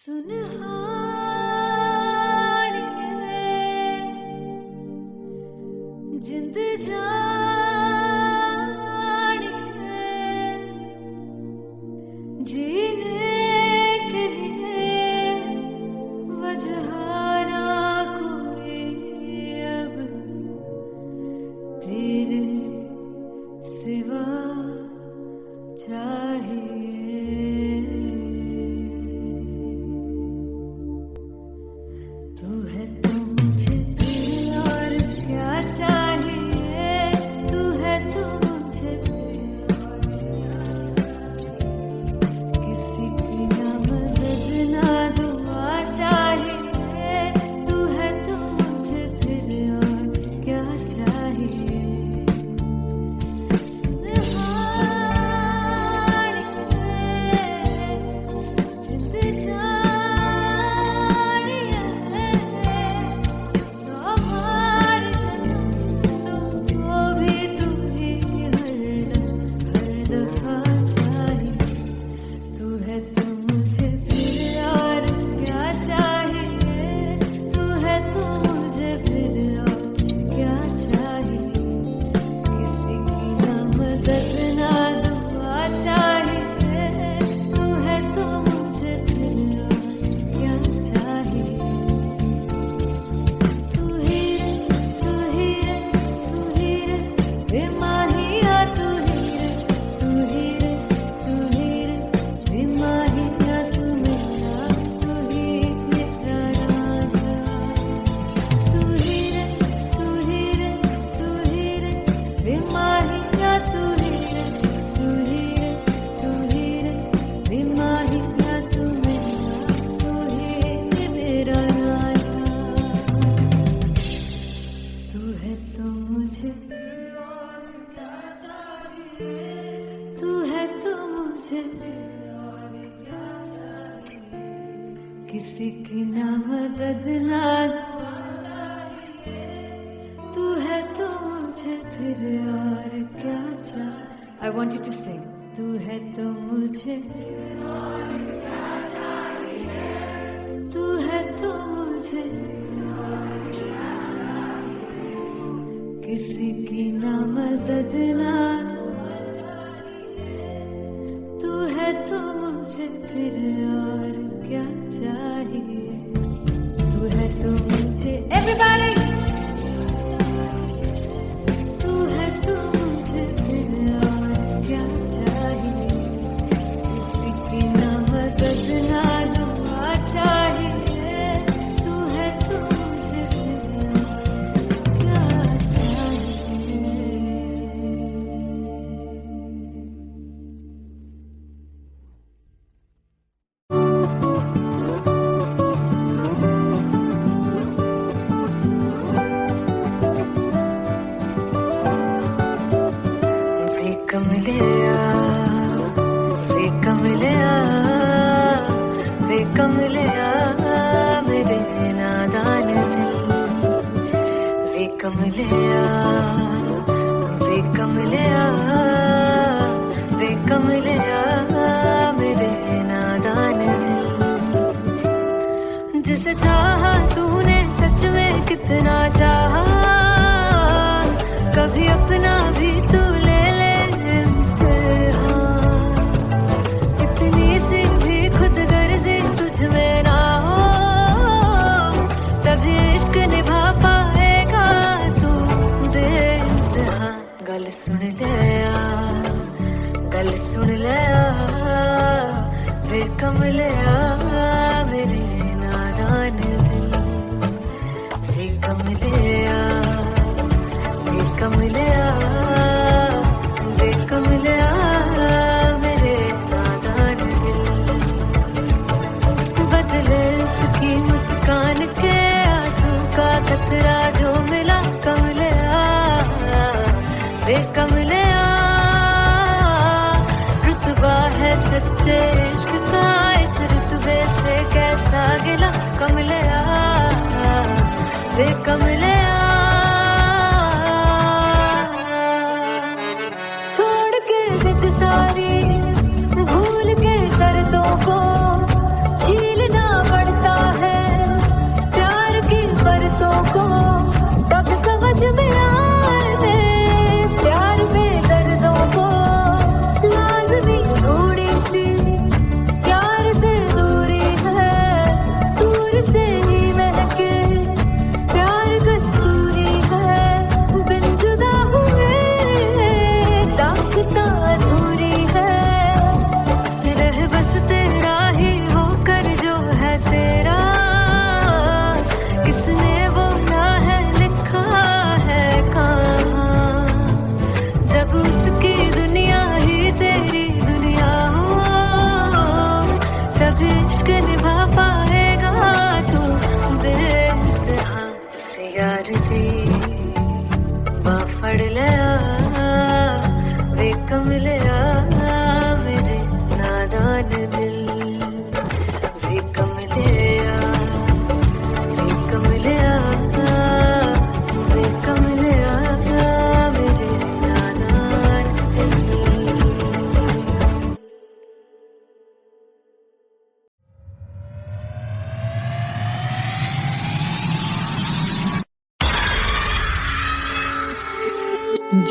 जिंद जान है जीने के लिए वजह ना कोई अब तेरे सिवा चाहिए। तू है तो मुझे और क्या चाहिए, तू है तो मुझे किसी की ना मदद ना दुआ चाहिए, तू है तो मुझे फिर और क्या चाहिए। तू है तो मुझे किसी की ना मदद ना, तू है तो मुझे फिर और क्या चाहिए। I want you to sing. तू है तो मुझे तू है तो मुझे किसी की ना मदद ना, तू है तो मुझे फिर और क्या चाहिए। तू है तो मुझे everybody, तू है तो मुझे फिर और क्या चाहिए। किसी की ना मदद ना दुआ चाहिए, तू है तो मुझे फिर और क्या चाहिए। वे कमलिया मेरे नादान दिल, वे कमलिया मेरे नादान दिल। जिसे चाहा तूने सच में कितना चाहा, कभी अपना भी तू ले ले इम्तिहान। इतनी सी भी खुद गर्जी तुझ में ना हो, तभी इश्क निभा पाएगा तू बेइंतहा। गल सुन लिया वे कमलिया मेरे नादान दिल, वे कमलिया मेरे नादान दिल। बदले उसकी मुस्कान के आंसू का कतरा जो मिला कमलिया, वे कमलिया रुतबा है सच्चे इश्क का, इस रुतबे से कैसा गिला कमलिया, वे कमलिया। छोड़ के जिद सारी भूल के शर्तों को, झीलना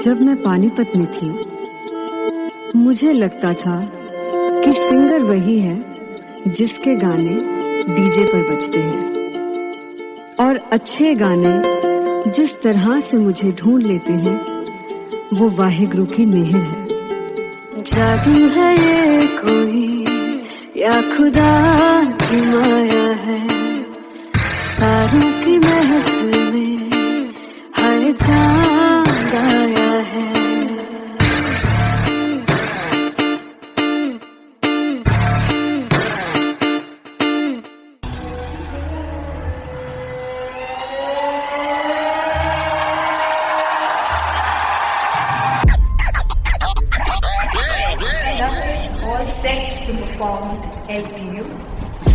जब मैं पानीपत में थी, मुझे लगता था कि सिंगर वही है जिसके गाने डीजे पर बजते हैं, और अच्छे गाने जिस तरह से मुझे ढूंढ लेते हैं वो वाहिगुरु की मेहर है। जादू है ये कोई या खुदा की माया है, तारों की महफिल में हर चांद आया है। Set to perform LPU.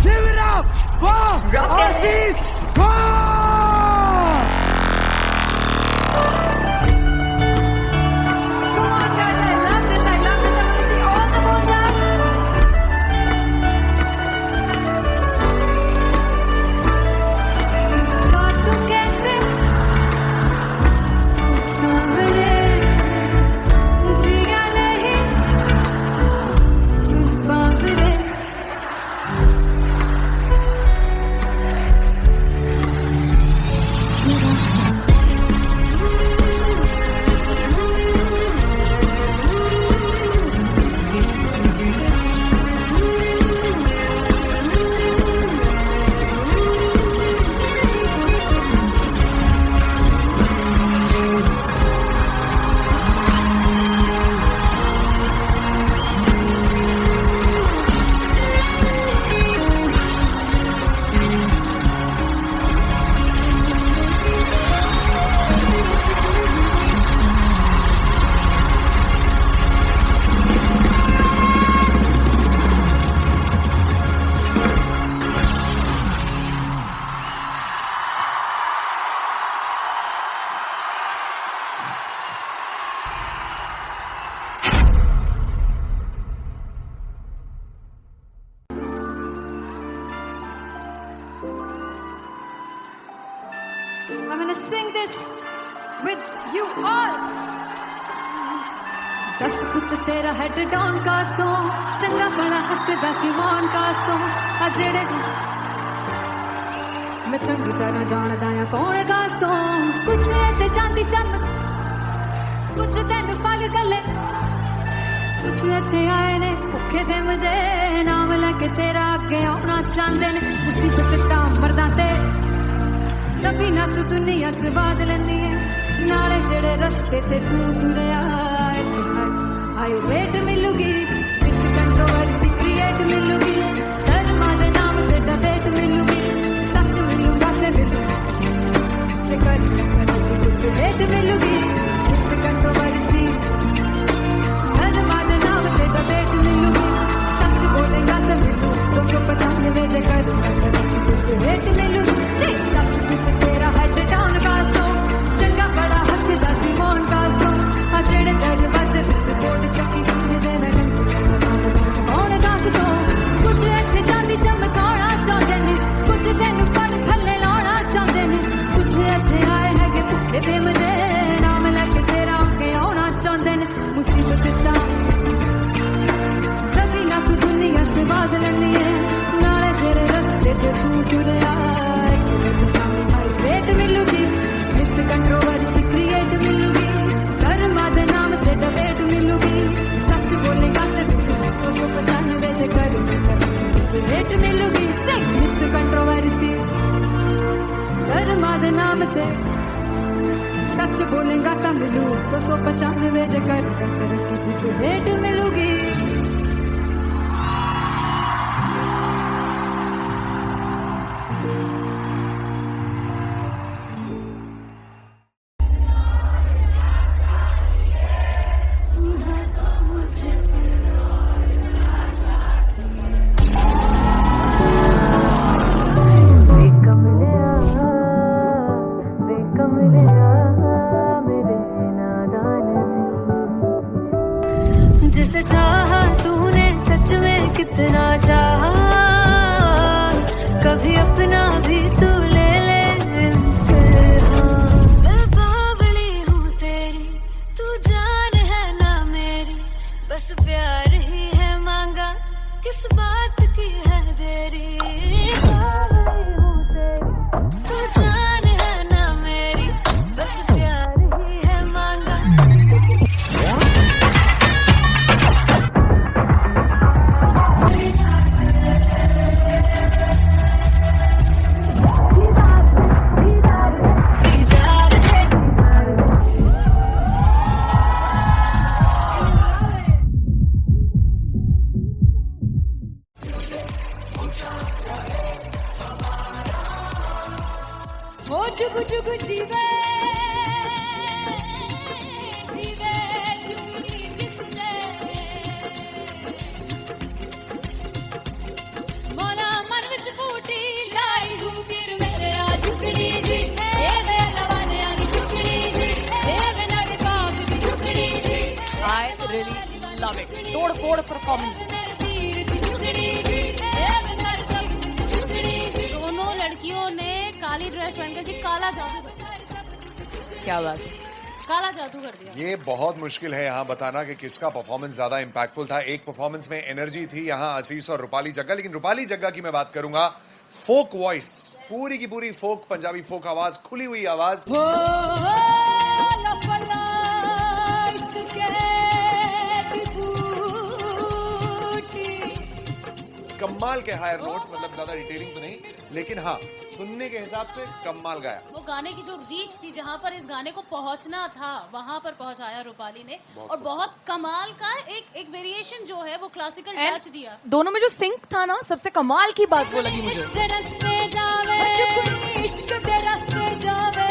Give it up for Artist Paul! Come on guys, I love this, I want to see all the balls up. God tu kaise samre jiya nahi sun baavre. I'm gonna sing this with you all. दस पुत तेरा head down cast तो चंगा भला हसदा सी मौन cast तो आ जेड़े मैं चंगी तरह जानदा आ कौन कास्ट तो कुछ ते चांदी चमक कुछ तेन फल गले कुछ इत्थे आए ने भुखे फिमदे नाम लैके तेरा अगे आउणा चाहंदे ने मुसीबत तां मरदा ते तभी ना तू दुनिया स्वाद लेंदी है नाले जेड़े रस्ते ते तू तुरया हाई रेट मिलूगी विद कंट्रोवर्सी क्रिएट मिलूगी धर्मा दे नाम ते डिबेट मिलूगी सच मिलूगा ते मिलूगी कर रेट मिलूगी विद कंट्रोवर्सी धर्मा दे नाम ते डिबेट मिलूगी सच बोलेगा ते मिलू 295 जे कर रेट मिलूगी तेरा हेड डाउन कास्तो चंगा बड़ा हसदा सी मौन कास्तो आ जेड़े दर वज विच बोर्ड चक्की दे मैं कौन कास्तो कुछ इत्थे चांदी चमकाउणा चाहंदे ने कुछ तैनू पड़ थल्ले लाउणा चाहंदे ने कुछ इत्थे आए है कि भुखे फिमदे नाम लैके तेरा अगे आउणा चाहंदे ने मुसीबत तां तभी ना तू दुनिया स्वाद लैंदी है नाले तेरे रस्ते ते तू तुरया रेट मिलूगी विद कंट्रोवर्सी क्रिएट मिलूगी धर्मा दे नाम ते डिबेट मिलूगी सच बोलेगा ते 295 जे कर रेट मिलूगी विद कंट्रोवर्सी धर्मा दे नाम ते सच बोलेगा ता मिलू 295 जे कर रेट मिलूगी। जिसे चाहा तूने सच में कितना चाहा कभी अपना भी तू ले ले इम्तिहान। मैं बावली हूँ तेरी तू ओ जुग जुग जीवे जीवे जुगनी जिसने मोरा मन विच बूटी लाई दूबीर मेरा झुकड़ी जी ए वे लवाने आनी झुकड़ी जी ए वे नवी बाग दी झुकड़ी जी I really love it. तोड़-फोड़ performance. दोनों लड़कियों ने काली ड्रेस पहनकर जी काला जादू कर क्या बात है। काला जादू कर दिया। ये बहुत मुश्किल है यहाँ बताना कि किसका परफॉर्मेंस ज्यादा इंपैक्टफुल था। एक परफॉर्मेंस में एनर्जी थी यहाँ असीस और रूपाली जग्गा, लेकिन रूपाली जग्गा की मैं बात करूंगा फोक वॉइस, पूरी की पूरी फोक, पंजाबी फोक आवाज, खुली हुई आवाज। कमाल के हायर नोट्स, मतलब ज्यादा डिटेलिंग तो नहीं, लेकिन हाँ सुनने के हिसाब से कमाल गाया। वो गाने की जो रीच थी, जहाँ पर इस गाने को पहुंचना था वहां पर पहुंचाया रूपाली ने, और बहुत कमाल का एक वेरिएशन जो है वो क्लासिकल टच दिया। दोनों में जो सिंक था ना, सबसे कमाल की बात वो लगी मुझे। इश्क दे रस्ते जावे इश्क दे रस्ते जावे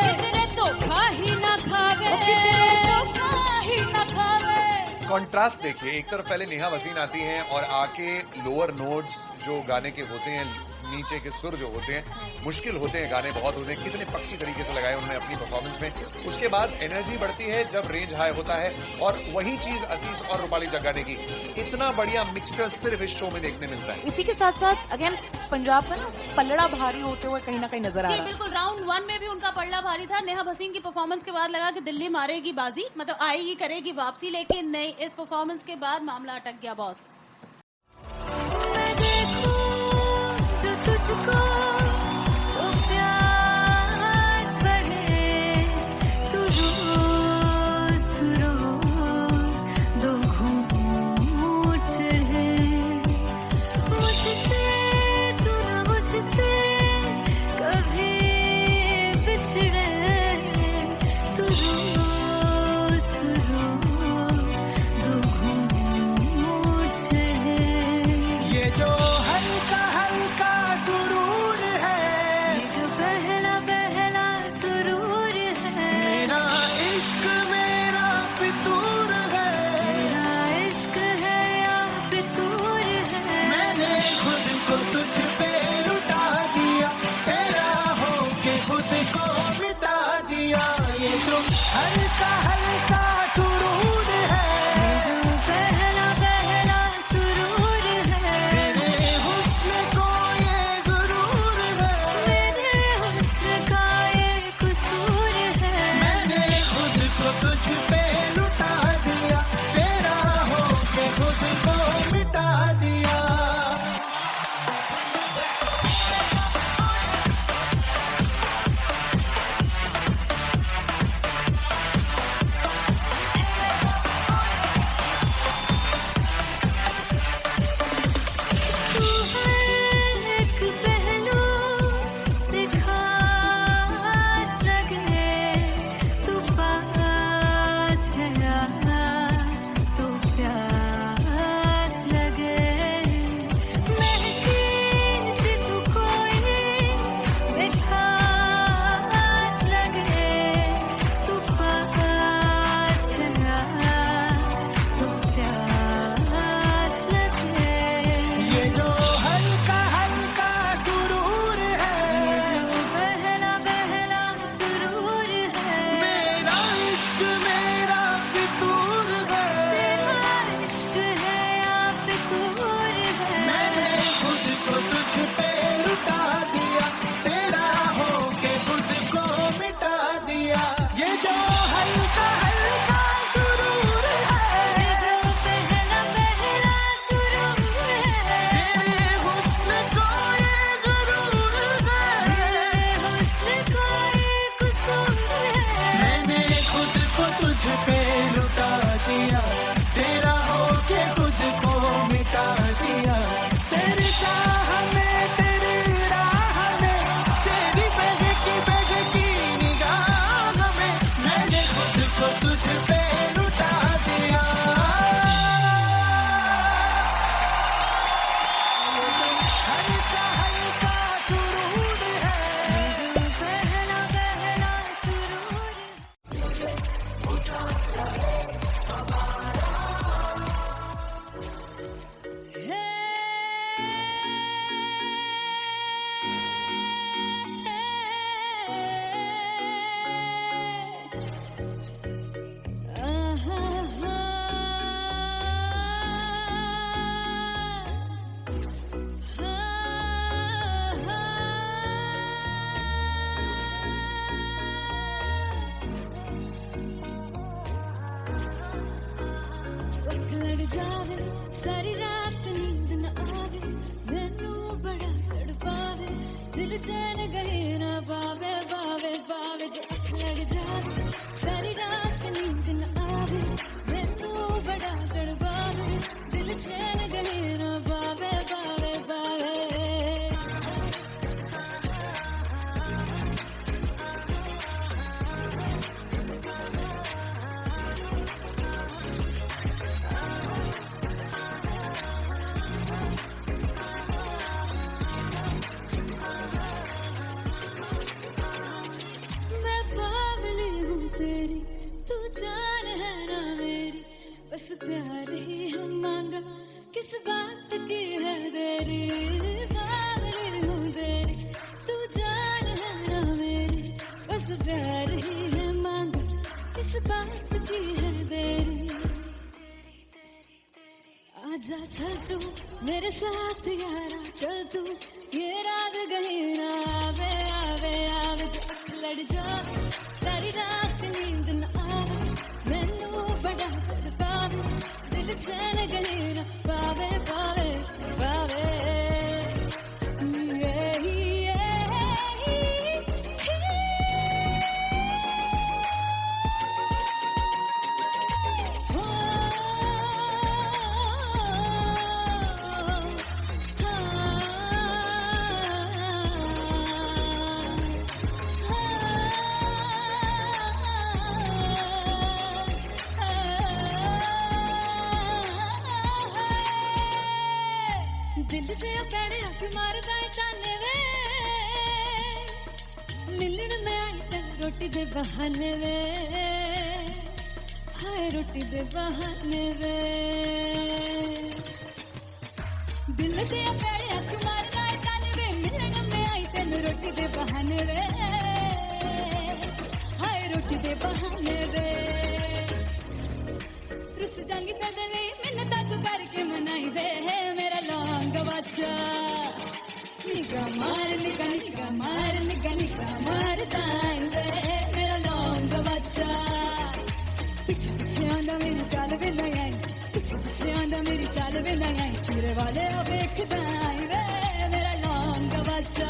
कितने धोखा ही ना खावे धोखा ही ना खावे। कॉन्ट्रास्ट देखिए, एक तरफ पहले नेहा वसीन आती हैं और आके लोअर नोट्स जो गाने के होते हैं, नीचे के सुर जो होते हैं, मुश्किल होते हैं, गाने बहुत होते हैं, कितने पक्की तरीके से लगाए उन्होंने अपनी परफॉर्मेंस में। उसके बाद एनर्जी बढ़ती है जब रेंज हाई होता है, और वही चीज असीस और रूपाली जग्गा ने की। इतना बढ़िया मिक्सचर सिर्फ इस शो में देखने मिलता है। इसी के साथ साथ अगेन पंजाब का ना पलड़ा भारी होते हुए कहीं ना कहीं नजर आ जी रहा है। बिल्कुल, राउंड 1 में भी उनका पलड़ा भारी था। नेहा भसीन की परफॉर्मेंस के बाद लगा कि दिल्ली मारेगी बाजी, मतलब आएगी, करेगी वापसी, लेकिन नहीं, इस परफॉर्मेंस के बाद मामला अटक गया बॉस। मैं देखूं जो तुझको तो प्यास बढ़े, तू रोज दो घूंट चढ़े, मुझसे तू ना मुझसे कभी बिछड़े, तू रोज दो घूंट दिल चैन गए ना बावे बावे बावे जो अख लड़ जावे सारी रात नींद न आवे मैनू बड़ा तड़पावे दिल चैन गए ना बावे बावे बावे मैं बावली हूँ तेरी तू जान है ना मेरी बस प्यार ही है मांगा किस बात की है देरी बावली हूँ तेरी तू जान है ना मेरी बस प्यार ही है मांगा किस बात की है देरी आजा चल तू मेरे साथ यारा चल तू ये रात गई ना आवे आवे आवे जो अख लड़ जावे सारी रात नींद न आवे मैनू बड़ा तड़पावे दिल चैन गई ना पावे पावे पावे दिल ते पैड़े हक मारदा ताने वे मिलन में आई तेन रोटी दे बहाने वे हाय रोटी दे बहाने वे दिल ते पैड़े हक मारदा ताने वे मिलन में आई तेन रोटी दे बहाने वे हाय रोटी दे बहाने वे रुस जांगी सदले मिन्नत तू करके मनाई वे मेरा लौंग बच्चा निगा मार दाई वे मेरा लौंग बच्चा पिछे पिछे आंदा मेरी चाल वे नहीं आई पिछे पिछे आंदा मेरी चाल वे नहीं आई चूरे वाले वेखदा आई वे मेरा लौंग बच्चा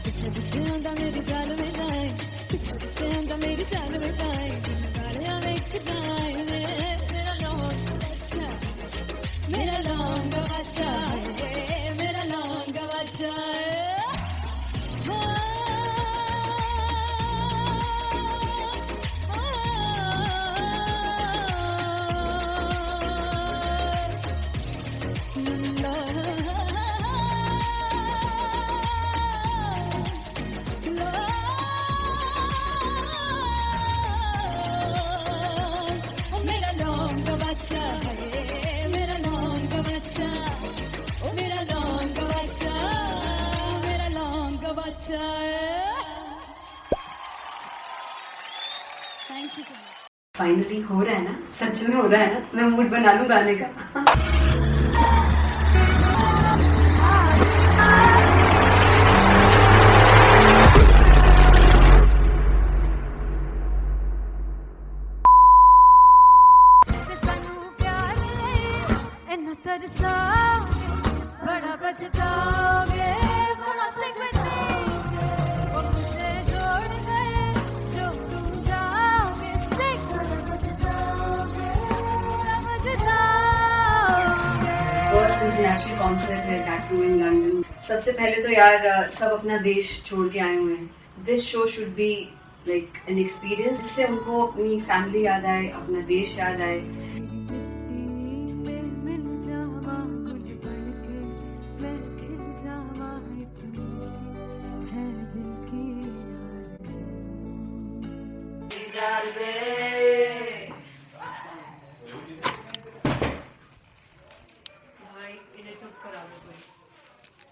पिछे पिछे आंदा मेरी चाल वे नहीं आई पिछे पिछे आंदा मेरी चाल वे नहीं आई चूरे वाले वेखदा आई वे मेरा लौंग बच्चा मेरा लौंग बच्चा मेरा लौंग बच्चा मेरा लौंग बच्चा मेरा लौंग बच्चा ओ मेरा लौंग बच्चा मेरा लौंग बच्चा thank you so much finally हो रहा है ना, सच में हो रहा है ना, मैं मूड बना लूं गाने का। बड़ा पछताओगे मुझे छोड़ गए जो तुम जाओगे फर्स्ट इंटरनेशनल कॉन्सर्ट है दैट टू इन लंदन। सबसे पहले तो यार सब अपना देश छोड़ के आए हुए हैं। This show should be like an experience जिससे उनको अपनी फैमिली याद आए, अपना देश याद आए।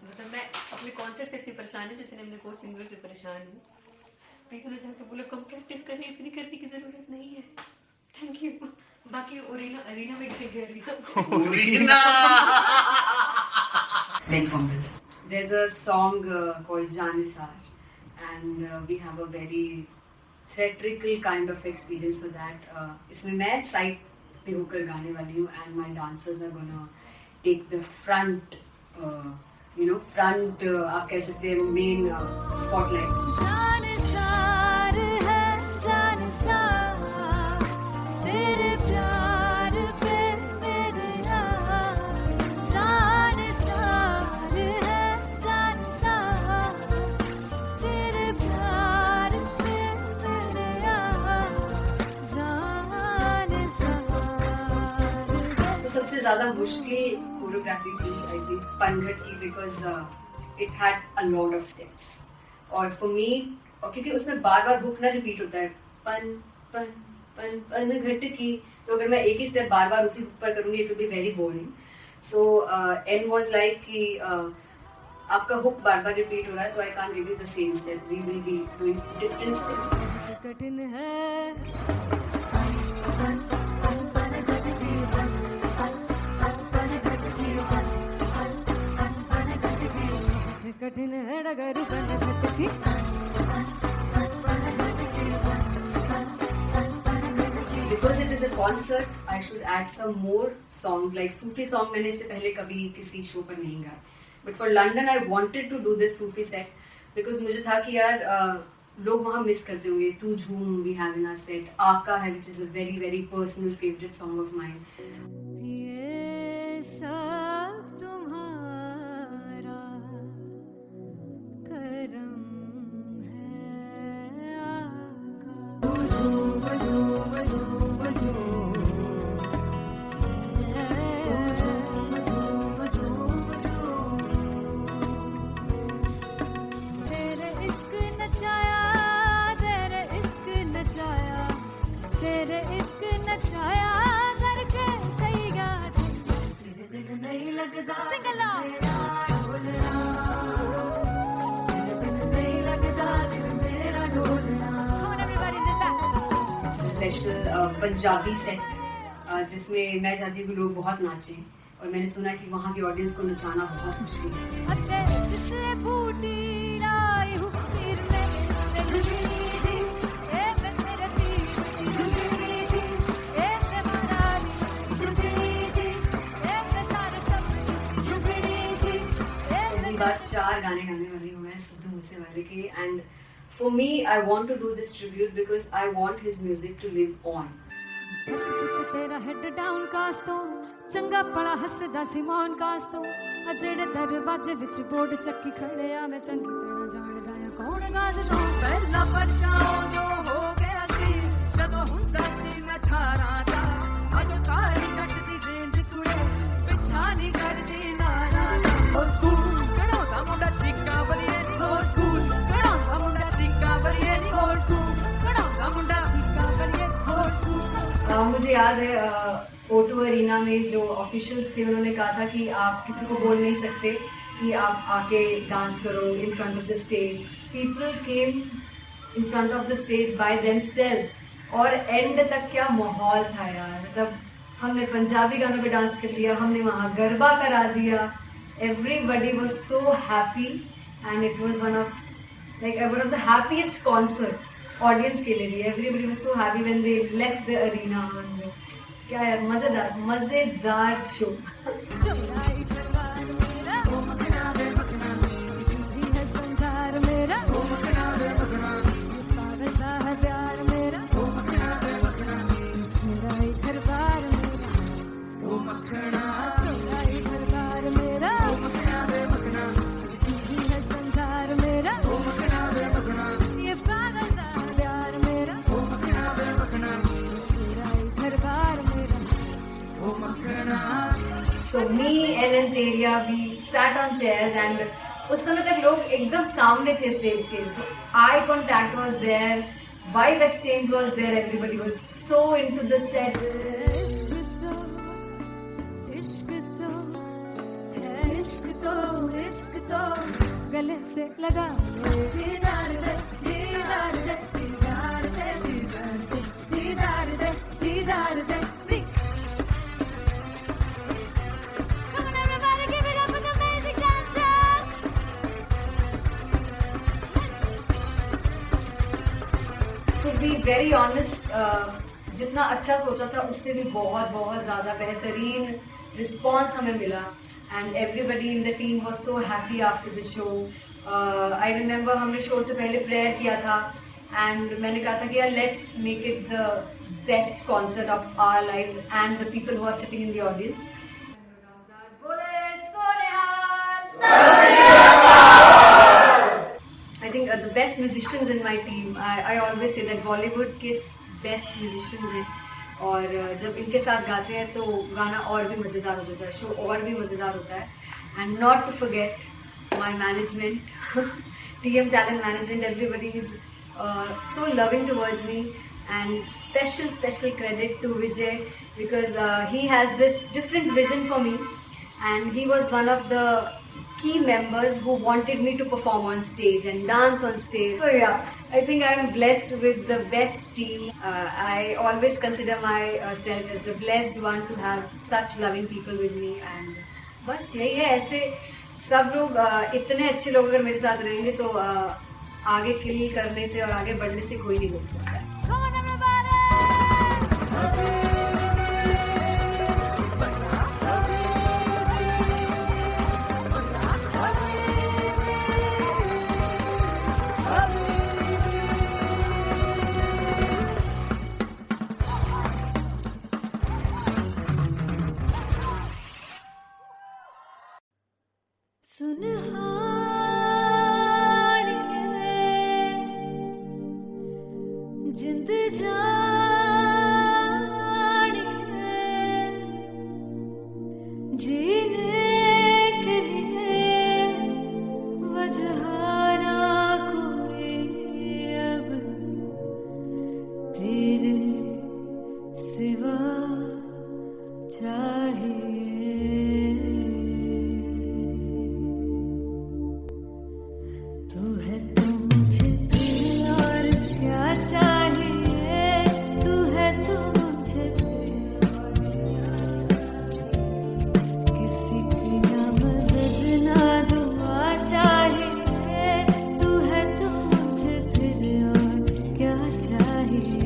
मतलब मैं अपने कॉन्सर्ट से इतनी परेशान हूँ जितने अपने को सिंगर से परेशान हूँ। प्लीज उन्हें जाके बोलो कम प्रैक्टिस करें, इतनी करने की जरूरत नहीं है। Thank you. बाकी अरीना में गई arena Very fumble. There's a song called Janisar and we have a very theatrical kind of experience for that. इसमें मैं साइड पे होकर गाने वाली हूँ and my dancers are gonna take the front front आप कह सकते हैं मेन स्पॉटलाइट। जानसार है जानसार तेरे प्यार पे मेरा जानसार है जानसार तेरे प्यार पे मेरा जानसार। तो सबसे ज्यादा मुश्किल कोरियोग्राफी थी आई थिंक पनघट की, because it had a lot of steps और फॉर मी, और क्योंकि उसमें बार बार हुक ना रिपीट होता है, पन पन पन पनघट की, तो अगर मैं एक ही स्टेप बार बार उसी हुक पर करूंगी it will be very boring. So and was like कि आपका हुक बार बार रिपीट हो रहा है तो I can't give you the same step, we will be doing different steps. कठिन है कठिन है डगर पनघट की। Because it is a concert, I should add some more songs like Sufi song. मैंने इससे पहले कभी किसी शो पर नहीं गाया, but for London I wanted to do this Sufi set because मुझे था कि यार लोग वहाँ मिस करते होंगे। तू झूम we have in our set, आका है which is a very very personal favorite song of mine. ये सब तुम्हारा करम है तेरे इश्क नचाया तेरे इश्क नचाया तेरे इश्क नचाया करके सैया तेरे बिन नहीं लगता सिंगला स्पेशल पंजाबी सेट जिसमें मैं चाहती हूँ कि लोग बहुत नाचें, और मैंने सुना कि वहाँ की ऑडियंस को नचाना बहुत मुश्किल है। अते जिसने बूटी लाई हूँ सिर में झुमरी जी ए मेरे दिल की झुमरी जी ए मेरा झुमरी जी ए सारे सब झुमरी जी पहली बार 4 गाने गाने वाली हूँ मैं सिद्धू मूसेवाले के, and for me I want to do this tribute because I want his music to live on. बस पुत तेरा हेड डाउन कास तो चंगा पड़ा हसदा सिमोन कास तो अजेड़े दरवाजे विच बोर्ड चक्की खड़े आ मैं चंगी तेरा जानदा या कौन गाज तो पहला बच्चा जो हो गया सी जदों हुंदा सी मैं 18 दा अज काली जट दी रेंज कुड़े पिछा नहीं करदी नारा हो स्कूल कढ़ाउंदा मुंडा चीका बलिए नी हो स्कूल कढ़ाउंदा मुंडा चीका बलिए नी हो स्कूल कढ़ाउंदा मुंडा चीका बलिए हो स्कूल। मुझे याद है O2 अरीना में जो ऑफिशियल्स थे उन्होंने कहा था कि आप किसी को बोल नहीं सकते कि आप आके डांस करो in front of the stage. People came in front of the stage by themselves, और एंड तक क्या माहौल था यार, मतलब हमने पंजाबी गानों पे डांस कर लिया, हमने वहाँ गरबा करा दिया, everybody was so happy and it was one of the happiest concerts audience के लिए भी। Everybody was so happy when they left the arena. क्या यार मजेदार शो। संसार मेरा पागलता है प्यार मेरा मेरा ही घर बार मेरा मेरा ही घर बार मेरा है संसार मेरा ये पागलता है प्यार मेरा मेरा ही घर बार मेरा। So me and Antelia, we sat on chairs and उस समय तक लोग एकदम सामने थे स्टेज के, so eye contact was there, vibe exchange was there, everybody was so into the set. इश्क तो गले से लगा दीदार दे दीदार दे दीदार दे दीदार दे दीदार दे। Come on everybody, give it up for the amazing dancers. To be very honest, जितना अच्छा सोचा था उससे भी बहुत बहुत ज़्यादा बेहतरीन रिस्पॉन्स हमें मिला, and everybody in the team was so happy after the show. I remember हमने शो से पहले प्रेयर किया था and मैंने कहा था कि यार let's make it the best concert of our lives and the people who are sitting in the audience. I think the best musicians in my team. I always say that Bollywood के best musicians हैं और जब इनके साथ गाते हैं तो गाना और भी मज़ेदार हो जाता है, शो और भी मज़ेदार होता है. And not to forget my management, TM Talent Management, everybody is so loving towards me, and special credit to Vijay because he has this different vision for me, and he was one of the key members who wanted me to perform on stage and dance on stage. So yeah, I think I'm blessed with the best team. I always consider myself as the blessed one to have such loving people with me, and बस यही है. ऐसे सब लोग इतने अच्छे लोग अगर मेरे साथ रहेंगे तो आगे किल करने से और आगे बढ़ने से कोई नहीं रोक सकता है. Come on everybody! जिंद जान जीने के लिए वजह ना कोई अब तेरे सिवा चाहिए. तू है तो मुझे और क्या चाहिए. तू है तो मुझे किसी की ना मदद ना दुआ चाहिए. तू है तो मुझे फिर और क्या चाहिए.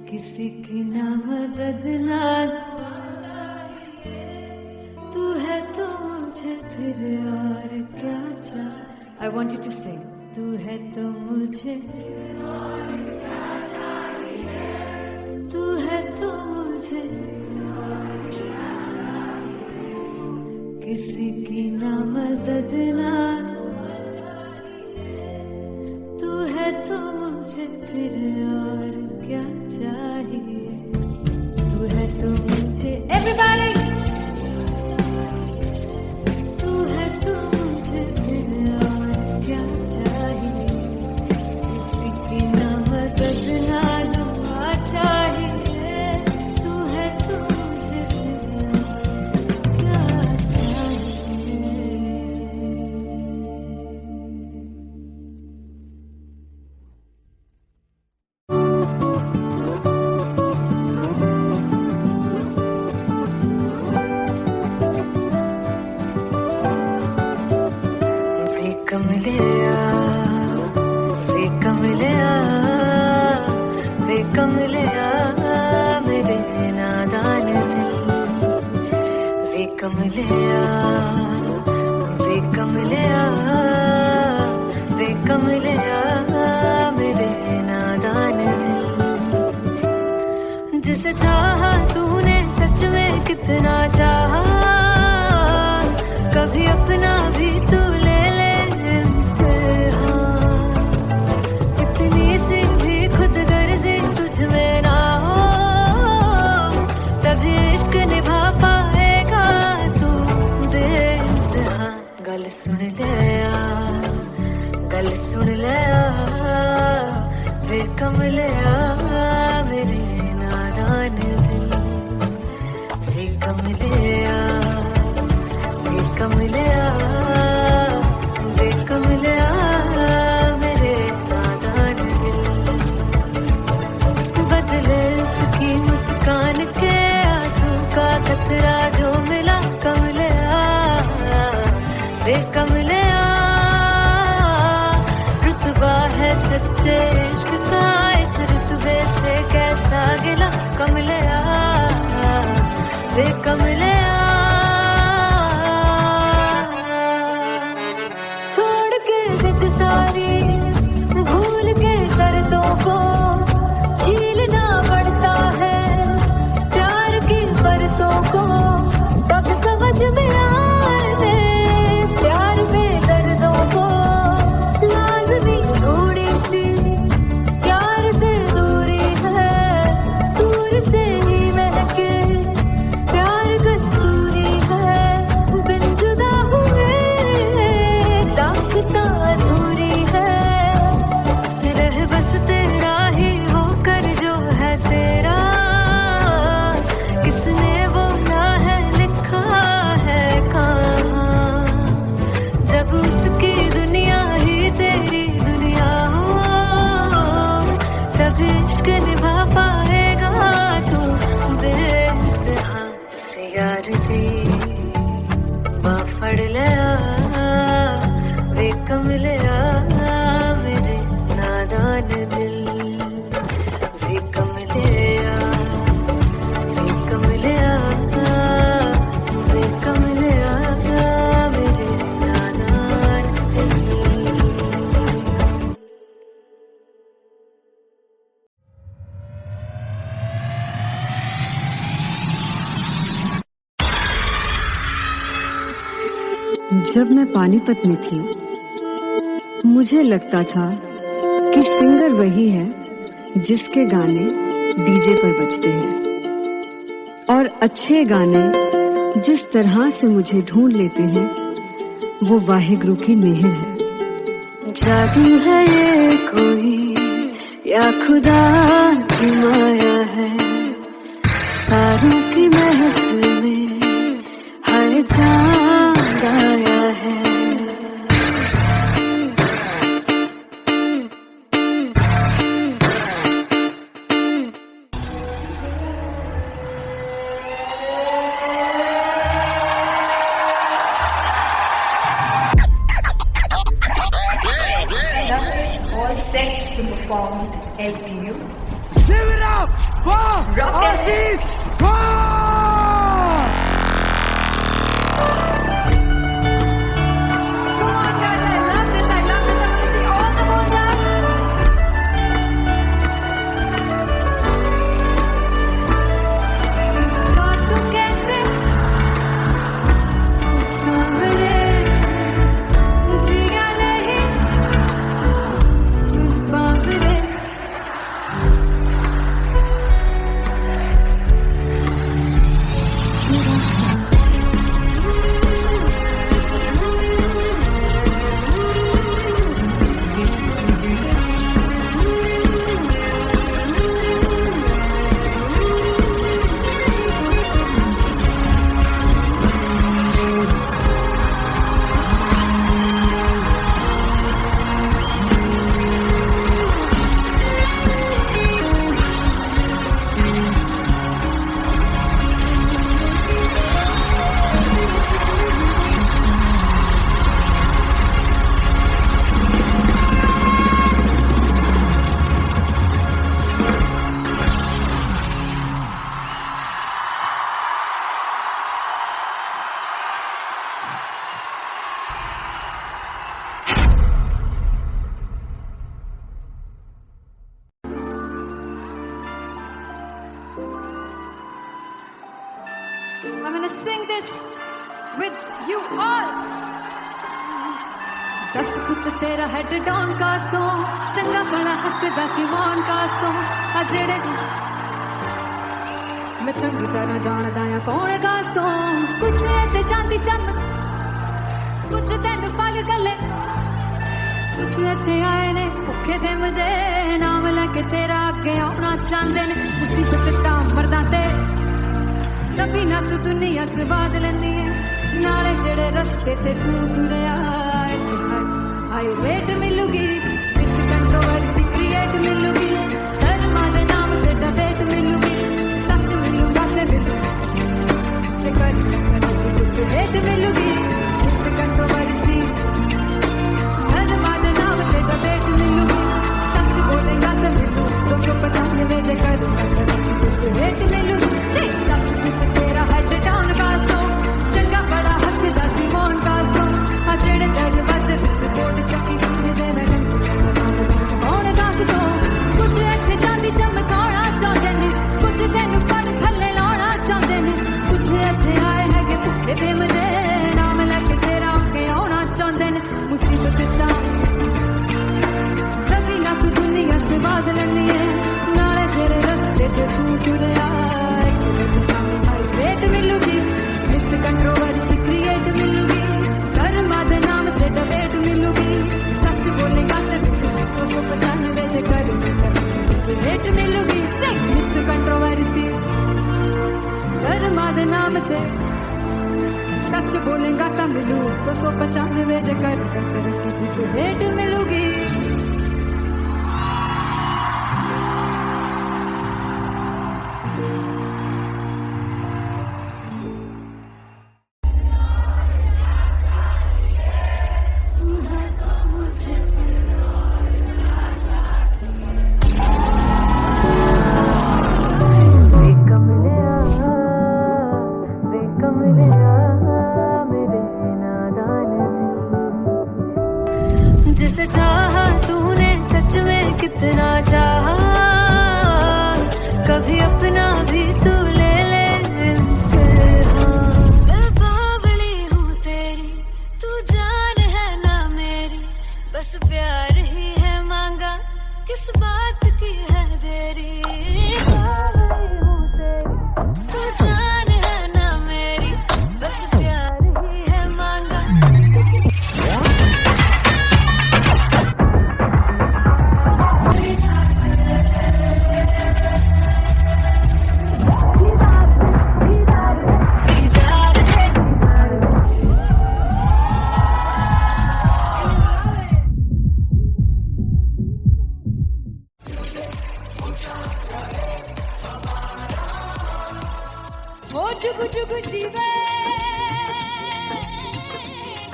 किसी की ना मदद ना तू है तो मुझे फिर और क्या चाहिए. I want you to sing. तू है तो मुझे तू है तो मुझे किसी की ना मदद ना तू है तो मुझे फिर और क्या चाहिए. तू है तो मुझे everybody. तू है तो मुझे फिर और क्या चाहिए. किसी की ना मदद ना दुआ चाहिए. तू है तो मुझे फिर और क्या चाहिए. कमलिया वे कमलिया वे कमलिया मेरे नादान दिल, जिसे चाहा तूने सच में कितना चाहा, कभी अपना भी तू ले ले इम्तिहान, इतनी सी भी खुद गर्जी तुझ में ना हो, तभी इश्क निभा पाएगा तू बेइंतहा। गल सुन लिया गल सुन लिया वे कमलिया मेरे नादान दिल, वे कमलिया वे कमलिया वे कमलिया मेरे नादान दिल, बदले उसकी मुस्कान के आंसू का कतरा जो मिला कमलिया वे कमलिया, रुतबा है सच्चे इश्क का इस रुतबे से कैसा गिला कमलिया वे कमलिया, छोड़ के जिद सारी भूल के शर्तों को छीलना पड़ता है प्यार की परतों को, तब समझ में आए प्यार के दर्दों को, लाज़मी थोड़ी सी प्यार से दूरी है, दूर से ही महके प्यार कस्तूरी है, बिन जुदा हुए दास्तां अधूरी है, रह बस तेरा ही होकर जो है तेरा, किसने बोला है लिखा है कहाँ, जब उसकी दुनिया ही तेरी दुनिया हो, तब इश्क निभा पाएगा तू बेइंतहा। से यार दी बाफड़ लिया वे कमलिया मेरे नादान दिल, वे कमलिया वे कमलिया वे कमलिया मेरे नादान दिल। जब मैं पानीपत में थी मुझे लगता था कि सिंगर वही है जिसके गाने डीजे पर बजते हैं, और अच्छे गाने जिस तरह से मुझे ढूंढ लेते हैं वो वाहिगुरु की मेहर है। जादू है ये कोई या खुदा की माया है, तारों की महफिल में हर चांद आया है। All set to perform LPU. Shivram for Aziz Khan! Come on guys, I love this, I love this. I want to see all the balls up. God tu kaise सामने जिया नहीं सुन बाबरे I'm gonna sing this with you all. दस पुत तेरा head down कास तो चंगा बड़ा हसदा सी मौन कास तो आ जेड़े मैं चंगी तरह जानदा आ कौन कास तो कुछ ते चांदी चम कुछ तेन फल गले कुछ इत्थे आए ने भुखे फिरदे नाम लैके तेरा अगे आउणा चाहंदे ने मुसीबत तां मरदा ते तभी ना तू दुनिया स्वाद लैंदी है नाले जेड़े रस्ते ते तू तुरया हाई रेट मिलूगी विद कंट्रोवर्सी क्रिएट मिलूगी धर्मा दे नाम ते डिबेट मिलूगी सच मिलूगा ते मिलूगी कर रेट मिलूगी विद कंट्रोवर्सी धर्मा दे नाम ते डिबेट मिलूगी सच बोलेगा ते मिलू 295 जे कर रेट मिलूगी सच विद तेरा हेड डाउन कास तो चंगा बड़ा हसदा सी मौन कास तो आ जेड़े दरवाजे विच कोट चक्की दे मैं कौन कास तो कुछ इत्थे चांदी चमकाउणा चाहंदे ने कुछ तेनू फड़ थल्ले लाउणा चाहंदे ने कुछ इत्थे आए हैगे भुखे फिरदे नाम लैके तेरा अगे आउणा चाहंदे ने मुसीबत तां तभी ना तू दुनिया स्वाद लैंदी है नाले तेरे रस्ते ते तू तुरया रेट मिलूगी विद कंट्रोवर्सी क्रिएट मिलूगी कर्मा दे नाम ते डिबेट मिलूगी सच बोलेगा ते 295 जे कर रेट मिलूगी विद कंट्रोवर्सी कर्मा दे नाम ते सच बोलेगा ता मिलू 295 जे कर रेट मिलूगी जिसे चाहा तूने सच में कितना चाहा कभी अपना भी तू ले ले मैं बावली हूँ तेरी तू जान है ना मेरी बस प्यार ही है मांगा किस बात की है देरी बावली हूँ तेरी तू जान है ना मेरी बस प्यार ही है मांगा हो जुग जुग जीवे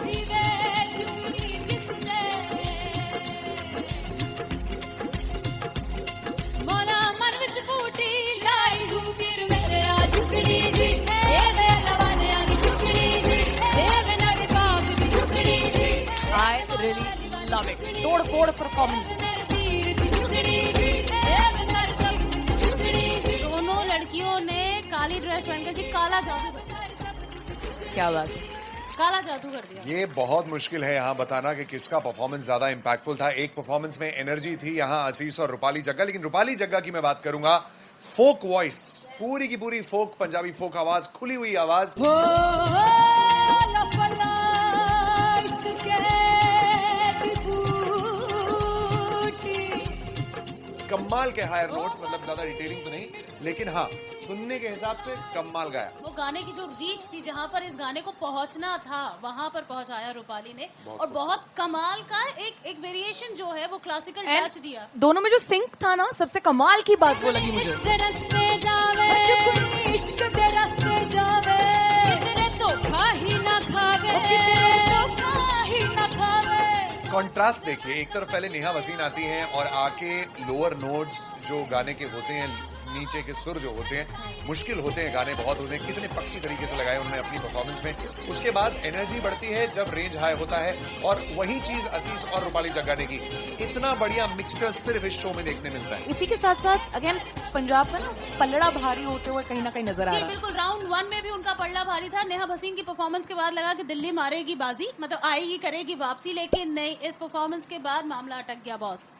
जीवे जुगनी जिसने मोरा मन विच बूटी लाई दूबीर मेरे आ झुकड़ी जी ए वे लवाने आनी झुकड़ी जी ए वे नवे बाग की झुकड़ी जी I really love it. तोड़ फोड़ परफॉर्मेंस. मेरे वीर की झुकड़ी जी ए वे सर सब की झुकड़ी जी दोनों लड़कियों ने काली ड्रेस पहनकर जी काला जादू क्या बात है. काला जादू कर दिया. ये बहुत मुश्किल है यहाँ बताना कि किसका परफॉर्मेंस ज्यादा इंपैक्टफुल था. एक परफॉर्मेंस में एनर्जी थी यहाँ आशीष और रूपाली जग्गा, लेकिन रूपाली जग्गा की मैं बात करूंगा. फोक वॉइस, पूरी की पूरी फोक, पंजाबी फोक आवाज, खुली हुई आवाज. हो लफला इश्क़ दी बूटी कमाल के हायर नोट्स, मतलब ज्यादा डिटेलिंग तो नहीं, लेकिन हाँ सुनने के हिसाब से कमाल गाया. वो गाने की जो रीच थी, जहाँ पर इस गाने को पहुंचना था वहां पर पहुंचाया रूपाली ने. और बहुत कमाल का एक वेरिएशन जो है वो क्लासिकल टच दिया. दोनों में जो सिंक था ना, सबसे कमाल की बात वो लगी मुझे. इश्क़ रस्ते जावे इश्क़ दे रस्ते जावे कितने धोखा ही ना खावे धोखा ही ना खावे. कॉन्ट्रास्ट देखिए, एक तरफ पहले नेहा वसीन आती हैं और आके लोअर नोट्स जो गाने के होते हैं नीचे के सुर जो होते हैं मुश्किल होते हैं, गाने बहुत होते हैं, कितने पक्की तरीके से लगाए उन्होंने अपनी परफॉर्मेंस में। उसके बाद एनर्जी बढ़ती है जब रेंज हाई होता है, और वही चीज असीस और रूपाली जग्गाने की, इतना बढ़िया मिक्सचर सिर्फ इस शो में देखने मिलता है। इसी के साथ साथ अगेन पंजाब का ना पलड़ा भारी होते हुए कहीं ना कहीं नजर आ जी रहा है। बिल्कुल, राउंड 1 में भी उनका पलड़ा भारी था। नेहा भसीन की परफॉर्मेंस के बाद लगा कि दिल्ली मारेगी बाजी, मतलब आएगी करेगी वापसी, लेकिन नहीं, इस परफॉर्मेंस के बाद मामला अटक गया बॉस।